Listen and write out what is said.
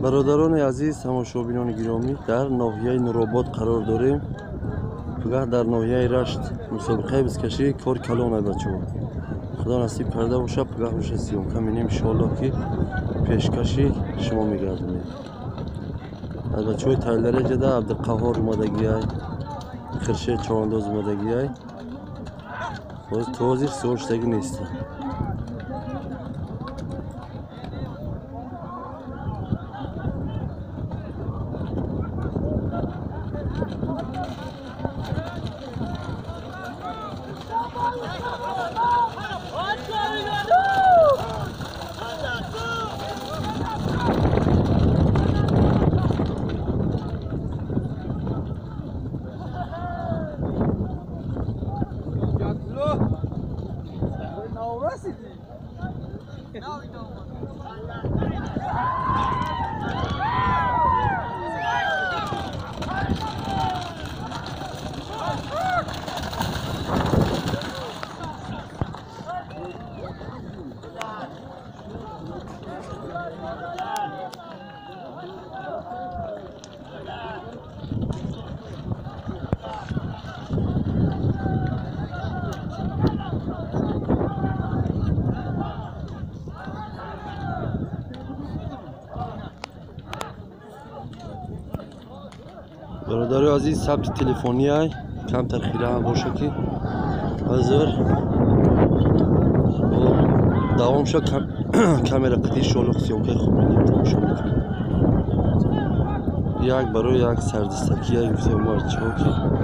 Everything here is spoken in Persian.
برادران عزیز، تماشابینان گرامی، در ناحیه نورآباد قرار داریم. پگاه در ناحیه رشت مسابقه بزکشی کار کلان بچه‌ها. خدا نصیب کرده باشه پگاه باشه سیوم کمینیم ان شاء الله که پیشکشی شما میگردونید. از بچه‌های تایلر جده عبدالقهار اومدگی ای، خرشید چوانداز اومدگی ای. باز توضیح سوچتگی نیست. برادر عزیز ثبت تلفنی های کم ترخیره هم باشه که حاضر دوام شد کامera قطعی شلوغ سیون که خوب میدیم تماشا میکنیم. یک برای یک سردستکی های گفته مرد چوکی